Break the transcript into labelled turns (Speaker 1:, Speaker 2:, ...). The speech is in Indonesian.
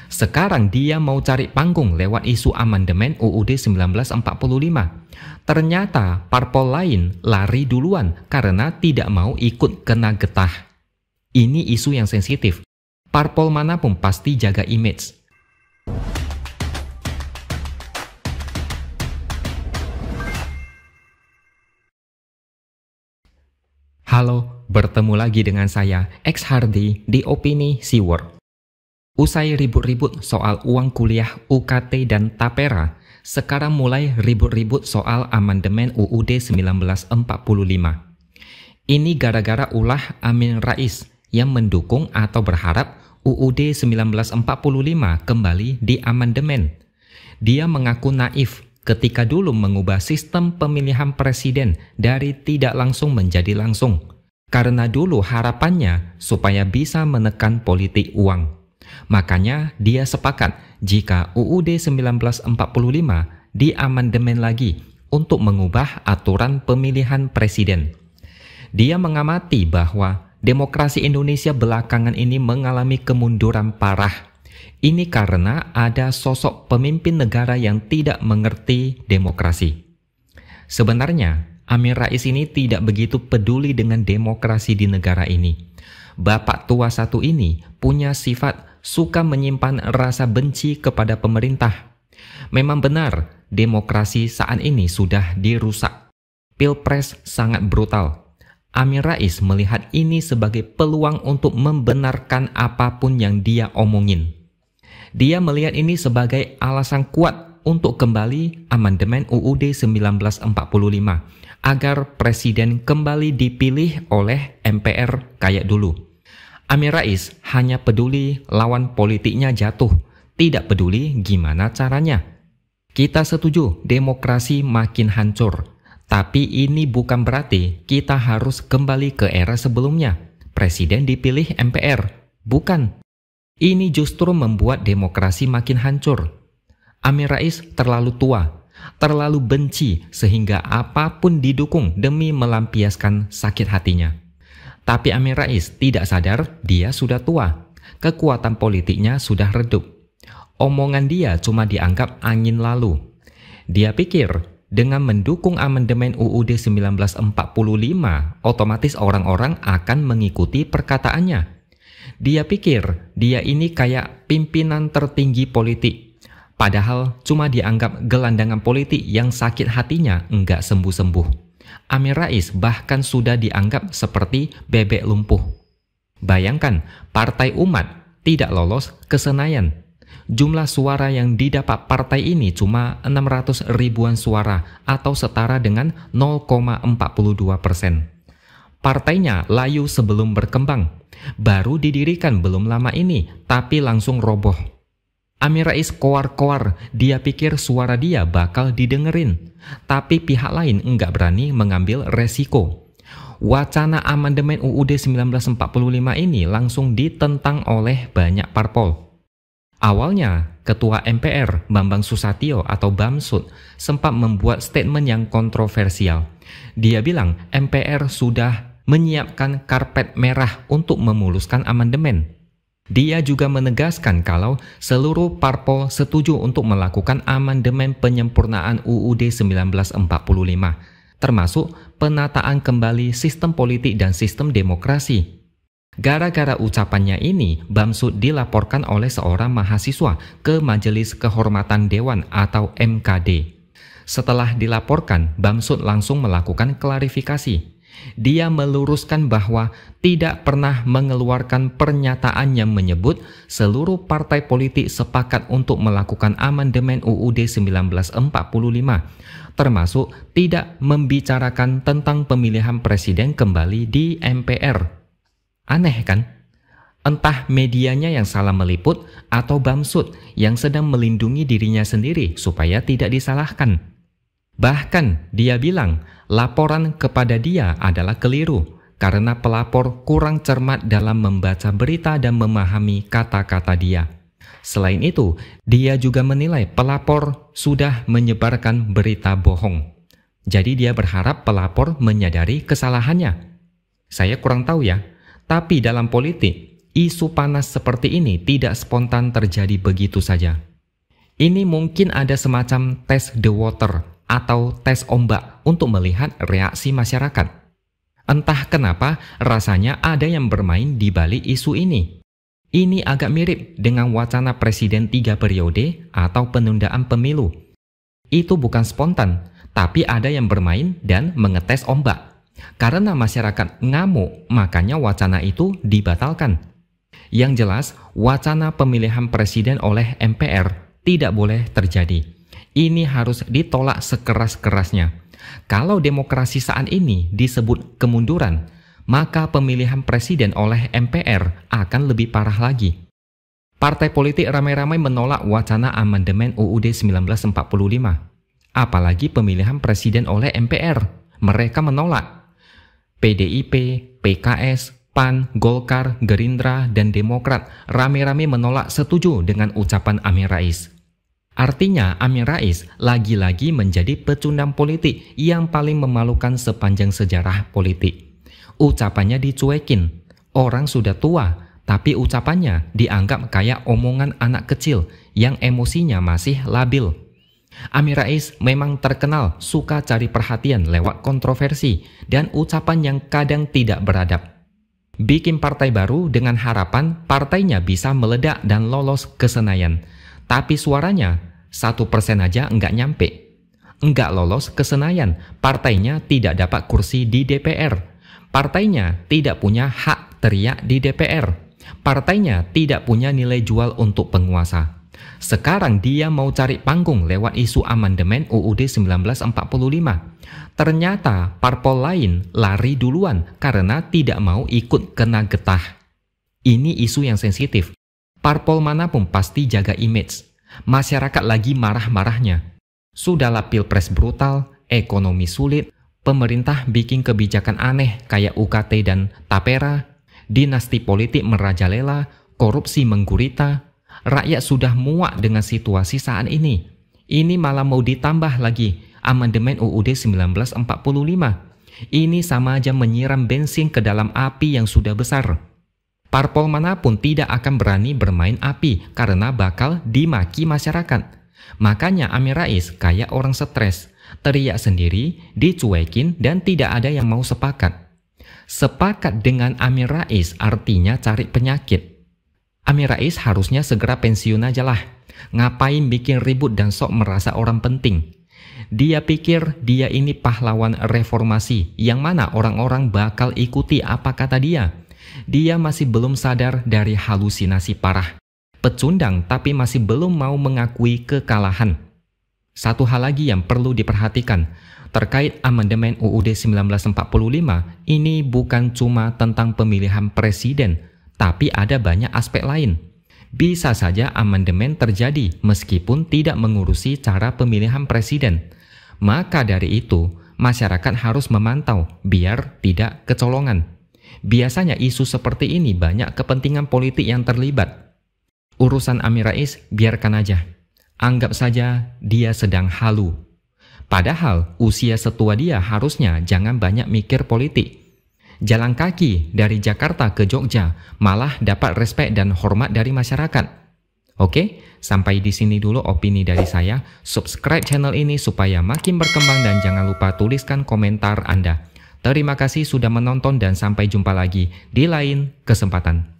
Speaker 1: Sekarang dia mau cari panggung lewat isu amandemen UUD 1945. Ternyata parpol lain lari duluan karena tidak mau ikut kena getah. Ini isu yang sensitif. Parpol manapun pasti jaga image. Halo, bertemu lagi dengan saya, X Hardy di Opini Seaword. Usai ribut-ribut soal uang kuliah UKT dan Tapera, sekarang mulai ribut-ribut soal amandemen UUD 1945. Ini gara-gara ulah Amin Rais yang mendukung atau berharap UUD 1945 kembali diamandemen. Dia mengaku naif ketika dulu mengubah sistem pemilihan presiden dari tidak langsung menjadi langsung. Karena dulu harapannya supaya bisa menekan politik uang. Makanya dia sepakat jika UUD 1945 diamandemen lagi untuk mengubah aturan pemilihan presiden. Dia mengamati bahwa demokrasi Indonesia belakangan ini mengalami kemunduran parah. Ini karena ada sosok pemimpin negara yang tidak mengerti demokrasi. Sebenarnya, Amin Rais ini tidak begitu peduli dengan demokrasi di negara ini. Bapak tua satu ini punya sifat suka menyimpan rasa benci kepada pemerintah. Memang benar, demokrasi saat ini sudah dirusak. Pilpres sangat brutal. Amin Rais melihat ini sebagai peluang untuk membenarkan apapun yang dia omongin. Dia melihat ini sebagai alasan kuat untuk kembali amandemen UUD 1945 agar presiden kembali dipilih oleh MPR kayak dulu. Amin Rais hanya peduli lawan politiknya jatuh, tidak peduli gimana caranya. Kita setuju demokrasi makin hancur, tapi ini bukan berarti kita harus kembali ke era sebelumnya. Presiden dipilih MPR, bukan. Ini justru membuat demokrasi makin hancur. Amin Rais terlalu tua, terlalu benci sehingga apapun didukung demi melampiaskan sakit hatinya. Tapi Amin Rais tidak sadar dia sudah tua, kekuatan politiknya sudah redup. Omongan dia cuma dianggap angin lalu. Dia pikir dengan mendukung amandemen UUD 1945, otomatis orang-orang akan mengikuti perkataannya. Dia pikir dia ini kayak pimpinan tertinggi politik. Padahal cuma dianggap gelandangan politik yang sakit hatinya enggak sembuh-sembuh. Amin Rais bahkan sudah dianggap seperti bebek lumpuh. Bayangkan, Partai Umat tidak lolos ke Senayan. Jumlah suara yang didapat partai ini cuma 600 ribuan suara atau setara dengan 0,42%. Partainya layu sebelum berkembang. Baru didirikan belum lama ini, tapi langsung roboh. Amin Rais koar-koar, dia pikir suara dia bakal didengerin. Tapi pihak lain enggak berani mengambil resiko. Wacana amandemen UUD 1945 ini langsung ditentang oleh banyak parpol. Awalnya, Ketua MPR Bambang Susatyo atau Bamsud sempat membuat statement yang kontroversial. Dia bilang MPR sudah menyiapkan karpet merah untuk memuluskan amandemen. Dia juga menegaskan kalau seluruh parpol setuju untuk melakukan amandemen penyempurnaan UUD 1945, termasuk penataan kembali sistem politik dan sistem demokrasi. Gara-gara ucapannya ini, Bamsud dilaporkan oleh seorang mahasiswa ke Majelis Kehormatan Dewan atau MKD. Setelah dilaporkan, Bamsud langsung melakukan klarifikasi. Dia meluruskan bahwa tidak pernah mengeluarkan pernyataan yang menyebut seluruh partai politik sepakat untuk melakukan amandemen UUD 1945, termasuk tidak membicarakan tentang pemilihan presiden kembali di MPR. Aneh kan? Entah medianya yang salah meliput atau Bamsud yang sedang melindungi dirinya sendiri supaya tidak disalahkan. Bahkan dia bilang laporan kepada dia adalah keliru karena pelapor kurang cermat dalam membaca berita dan memahami kata-kata dia. Selain itu, dia juga menilai pelapor sudah menyebarkan berita bohong. Jadi dia berharap pelapor menyadari kesalahannya. Saya kurang tahu ya, tapi dalam politik, Isu panas seperti ini tidak spontan terjadi begitu saja. Ini mungkin ada semacam tes the water atau tes ombak untuk melihat reaksi masyarakat. Entah kenapa rasanya ada yang bermain di balik isu ini. Ini agak mirip dengan wacana presiden 3 periode atau penundaan pemilu. Itu bukan spontan, tapi ada yang bermain dan mengetes ombak. Karena masyarakat ngamuk, makanya wacana itu dibatalkan. Yang jelas, wacana pemilihan presiden oleh MPR tidak boleh terjadi. Ini harus ditolak sekeras-kerasnya. Kalau demokrasi saat ini disebut kemunduran, maka pemilihan presiden oleh MPR akan lebih parah lagi. Partai politik ramai-ramai menolak wacana amandemen UUD 1945. Apalagi pemilihan presiden oleh MPR. Mereka menolak. PDIP, PKS, PAN, Golkar, Gerindra, dan Demokrat rame-rame menolak setuju dengan ucapan Amin Rais. Artinya Amin Rais lagi-lagi menjadi pecundang politik yang paling memalukan sepanjang sejarah politik. Ucapannya dicuekin. Orang sudah tua, tapi ucapannya dianggap kayak omongan anak kecil yang emosinya masih labil. Amin Rais memang terkenal suka cari perhatian lewat kontroversi dan ucapan yang kadang tidak beradab. Bikin partai baru dengan harapan partainya bisa meledak dan lolos ke Senayan. Tapi suaranya 1% aja nggak nyampe. Nggak lolos ke Senayan, partainya tidak dapat kursi di DPR. Partainya tidak punya hak teriak di DPR. Partainya tidak punya nilai jual untuk penguasa. Sekarang dia mau cari panggung lewat isu amandemen UUD 1945. Ternyata parpol lain lari duluan karena tidak mau ikut kena getah. Ini isu yang sensitif. Parpol manapun pasti jaga image. Masyarakat lagi marah-marahnya. Sudahlah pilpres brutal, ekonomi sulit, pemerintah bikin kebijakan aneh kayak UKT dan Tapera, dinasti politik merajalela, korupsi menggurita. Rakyat sudah muak dengan situasi saat ini. Ini malah mau ditambah lagi amandemen UUD 1945. Ini sama aja menyiram bensin ke dalam api yang sudah besar. Parpol manapun tidak akan berani bermain api karena bakal dimaki masyarakat. Makanya Amin Rais kayak orang stres, teriak sendiri, dicuekin dan tidak ada yang mau sepakat. Sepakat dengan Amin Rais artinya cari penyakit. Amin Rais harusnya segera pensiun aja lah. Ngapain bikin ribut dan sok merasa orang penting? Dia pikir dia ini pahlawan reformasi yang mana orang-orang bakal ikuti apa kata dia. Dia masih belum sadar dari halusinasi parah. Pecundang tapi masih belum mau mengakui kekalahan. Satu hal lagi yang perlu diperhatikan terkait amandemen UUD 1945, ini bukan cuma tentang pemilihan presiden, tapi ada banyak aspek lain. Bisa saja amandemen terjadi meskipun tidak mengurusi cara pemilihan presiden. Maka dari itu, masyarakat harus memantau biar tidak kecolongan. Biasanya isu seperti ini banyak kepentingan politik yang terlibat. Urusan Amin Rais biarkan aja. Anggap saja dia sedang halu. Padahal usia setua dia harusnya jangan banyak mikir politik. Jalan kaki dari Jakarta ke Jogja malah dapat respek dan hormat dari masyarakat. Oke, sampai di sini dulu opini dari saya. Subscribe channel ini supaya makin berkembang dan jangan lupa tuliskan komentar Anda. Terima kasih sudah menonton dan sampai jumpa lagi di lain kesempatan.